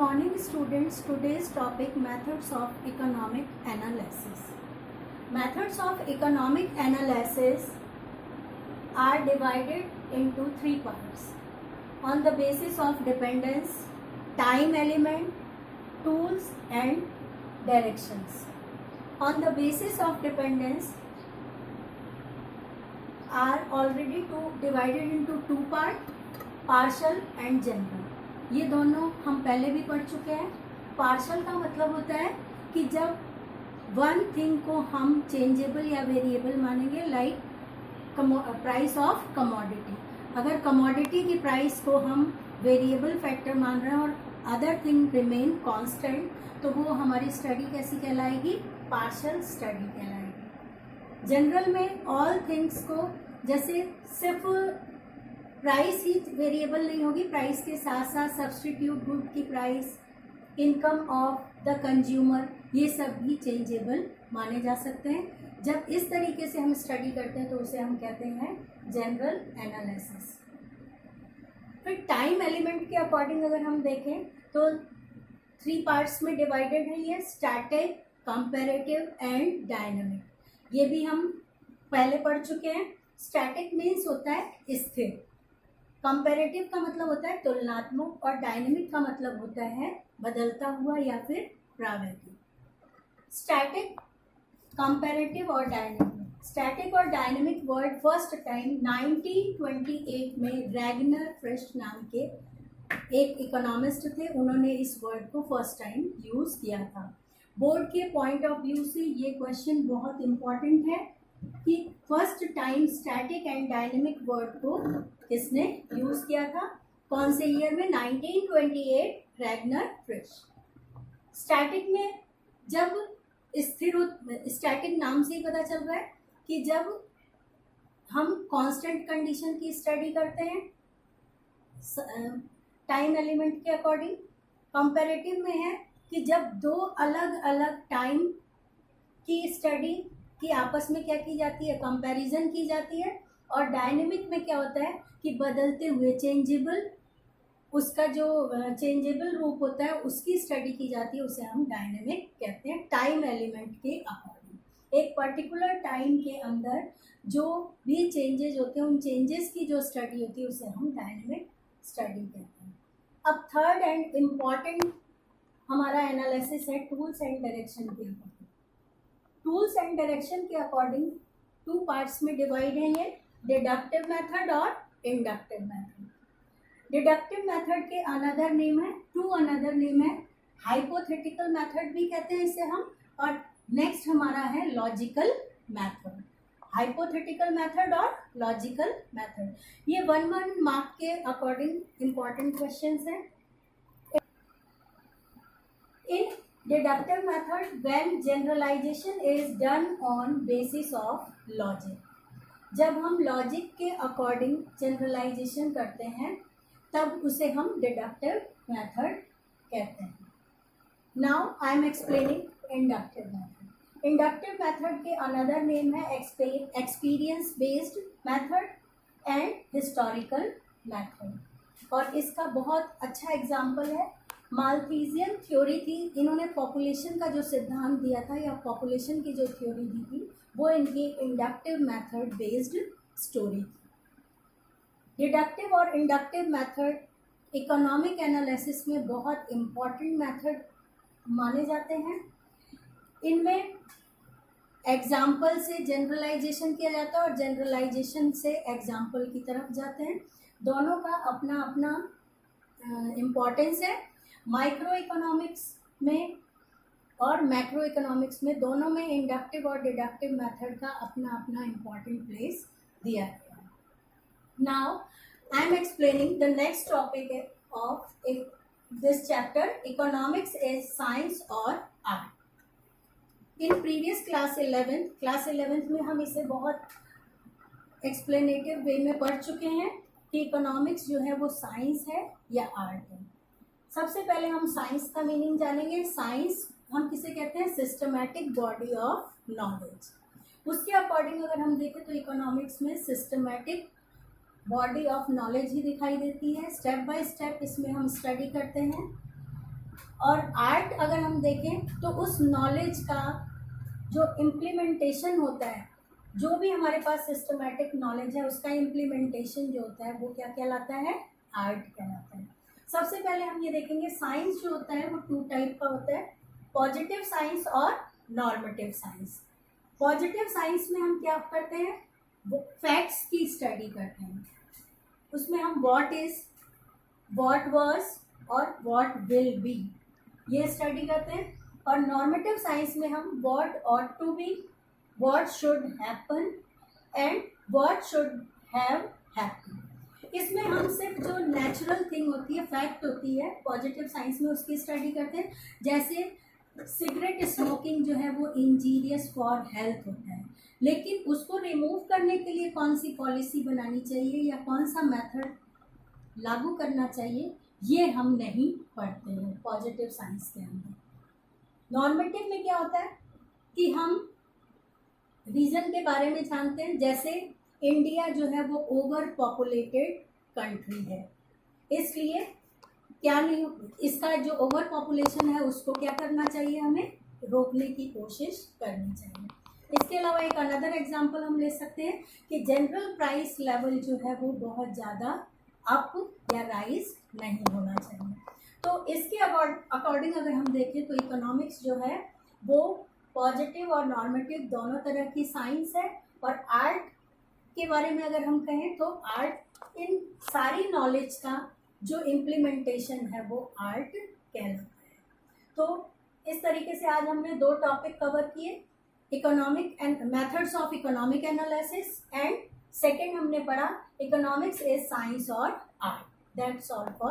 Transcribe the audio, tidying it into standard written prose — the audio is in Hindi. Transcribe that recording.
morning students. Today's topic methods of economic analysis. Methods of economic analysis are divided into three parts on the basis of dependence, time element, tools and directions. On the basis of dependence are already divided into two parts, partial and general. ये दोनों हम पहले भी पढ़ चुके हैं. पार्शल का मतलब होता है कि जब वन थिंग को हम चेंजेबल या वेरिएबल मानेंगे, लाइक प्राइस ऑफ कमोडिटी. अगर कमोडिटी की प्राइस को हम वेरिएबल फैक्टर मान रहे हैं और अदर थिंग रिमेन कांस्टेंट, तो वो हमारी स्टडी कैसी कहलाएगी? पार्शल स्टडी कहलाएगी. जनरल में ऑल थिंग्स को, जैसे सिर्फ प्राइस ही वेरिएबल नहीं होगी, प्राइस के साथ साथ सब्सटीट्यूट गुड की price, income of the consumer, ये सब भी चेंजेबल माने जा सकते हैं. जब इस तरीके से हम स्टडी करते हैं तो उसे हम कहते हैं जनरल एनालिसिस. फिर टाइम एलिमेंट के अकॉर्डिंग अगर हम देखें तो थ्री पार्ट्स में डिवाइडेड है ये, स्टैटिक, कंपैरेटिव एंड डायनामिक. ये भी हम पहले पढ़ चुके हैं. स्टैटिक मीन्स होता है स्थिर, कंपैरेटिव का मतलब होता है तुलनात्मक और डायनेमिक का मतलब होता है बदलता हुआ या फिर प्रावैधिक. स्टैटिक, कंपैरेटिव और डायनेमिक. स्टैटिक और डायनेमिक वर्ड फर्स्ट टाइम 1928 में रैगनर फ्रिश नाम के एक इकोनॉमिस्ट थे, उन्होंने इस वर्ड को फर्स्ट टाइम यूज़ किया था. बोर्ड के पॉइंट ऑफ व्यू से ये क्वेश्चन बहुत इम्पॉर्टेंट है कि first time static and dynamic word को किसने यूज किया था, कौन से ईयर में? 1928, रैगनर फ्रिश. स्टैटिक में जब स्थिर, स्टैटिक नाम से ही पता चल रहा है कि जब हम कांस्टेंट कंडीशन की स्टडी करते हैं टाइम एलिमेंट के अकॉर्डिंग. कंपैरेटिव में है कि जब दो अलग अलग टाइम की स्टडी कि आपस में क्या की जाती है, कंपैरिजन की जाती है. और डायनेमिक में क्या होता है कि बदलते हुए चेंजेबल, उसका जो चेंजेबल रूप होता है उसकी स्टडी की जाती है, उसे हम डायनेमिक कहते हैं. टाइम एलिमेंट के अकॉर्डिंग एक पर्टिकुलर टाइम के अंदर जो भी चेंजेस होते हैं, उन चेंजेस की जो स्टडी होती है उसे हम डायनेमिक स्टडी कहते हैं. अब थर्ड एंड इम्पॉर्टेंट हमारा एनालिसिस है टूल्स एंड डायरेक्शन के अकॉर्डिंग. टूल्स एंड डायरेक्शन के अकॉर्डिंग टू पार्ट्स में डिवाइड है ये, डिडक्टिव मेथड और इंडक्टिव मेथड. डिडक्टिव मेथड के अनदर नेम है, टू अनदर नेम है, हाइपोथेटिकल मेथड भी कहते हैं इसे हम. और नेक्स्ट हमारा है लॉजिकल मेथड. हाइपोथेटिकल मेथड और लॉजिकल मेथड, ये 1 मार्क के अकॉर्डिंग इंपॉर्टेंट क्वेश्चंस हैं. इन deductive method when generalization is done on basis of logic. जब हम लॉजिक के अकॉर्डिंग जनरलाइजेशन करते हैं तब उसे हम डिडक्टिव मेथड कहते हैं. Now I am explaining inductive method. Inductive method के अनदर नेम है experience based method and historical method. और इसका बहुत अच्छा एग्जाम्पल है माल्थीजियन थ्योरी थी. इन्होंने पॉपुलेशन का जो सिद्धांत दिया था या पॉपुलेशन की जो थ्योरी दी थी वो इनकी इंडक्टिव मेथड बेस्ड स्टोरी थी. डिडक्टिव और इंडक्टिव मेथड इकोनॉमिक एनालिसिस में बहुत इम्पॉर्टेंट मेथड माने जाते हैं. इनमें एग्जाम्पल से जनरलाइजेशन किया जाता है और जनरलाइजेशन से एग्जाम्पल की तरफ जाते हैं. दोनों का अपना अपना इम्पॉर्टेंस है. माइक्रो इकोनॉमिक्स में और मैक्रो इकोनॉमिक्स में दोनों में इंडक्टिव और डिडक्टिव मेथड का अपना अपना इम्पॉर्टेंट प्लेस दिया गया है. Now I am explaining the next topic of this chapter, economics is science और art. In previous class 11th में हम इसे बहुत एक्सप्लेनेटिव वे में पढ़ चुके हैं कि इकोनॉमिक्स जो है वो साइंस है या आर्ट है. सबसे पहले हम साइंस का मीनिंग जानेंगे. साइंस हम किसे कहते हैं? Systematic body of knowledge. उसके अकॉर्डिंग अगर हम देखें तो इकोनॉमिक्स में सिस्टमैटिक बॉडी ऑफ नॉलेज ही दिखाई देती है. स्टेप बाय स्टेप इसमें हम स्टडी करते हैं. और आर्ट अगर हम देखें तो उस नॉलेज का जो इम्प्लीमेंटेशन होता है, जो भी हमारे पास सिस्टमैटिक नॉलेज है उसका इम्प्लीमेंटेशन जो होता है वो क्या कहलाता है, आर्ट कहलाता है। सबसे पहले हम ये देखेंगे साइंस जो होता है वो 2 टाइप का होता है, पॉजिटिव साइंस और नॉर्मेटिव साइंस। पॉजिटिव साइंस में हम क्या करते हैं, फैक्ट्स की स्टडी करते हैं, उसमें हम व्हाट इज, व्हाट वाज और व्हाट विल बी ये स्टडी करते हैं। और नॉर्मेटिव साइंस में हम what ought to be, what should happen and what should have happen. इसमें हम सिर्फ जो नेचुरल थिंग होती है, फैक्ट होती है, पॉजिटिव साइंस में उसकी स्टडी करते हैं। जैसे सिगरेट स्मोकिंग जो है वो इंजीरियस फॉर हेल्थ होता है, लेकिन उसको रिमूव करने के लिए कौन सी पॉलिसी बनानी चाहिए या कौन सा मेथड लागू करना चाहिए, ये हम नहीं पढ़ते हैं पॉजिटिव साइंस के अंदर। नॉर्मेटिव में क्या होता है कि हम रीजन के बारे में जानते हैं, जैसे इंडिया जो है वो ओवर पॉपुलेटेड कंट्री है, इसलिए क्या नहीं, इसका जो ओवर पॉपुलेशन है उसको क्या करना चाहिए, हमें रोकने की कोशिश करनी चाहिए। इसके अलावा एक अनदर एग्जांपल हम ले सकते हैं कि जनरल प्राइस लेवल जो है वो बहुत ज़्यादा अप या राइज नहीं होना चाहिए। तो इसके अकॉर्डिंग अगर हम देखें तो इकोनॉमिक्स जो है वो पॉजिटिव और नॉर्मेटिव दोनों तरह की साइंस है। और आर्ट के बारे में अगर हम कहें तो आर्ट इन सारी नॉलेज का जो इम्प्लीमेंटेशन है वो आर्ट कहलाता है। तो इस तरीके से आज हमने 2 टॉपिक कवर किए, economic and methods of economic analysis and second हमने पढ़ा इकोनॉमिक्स इज साइंस और आर्ट। That's all for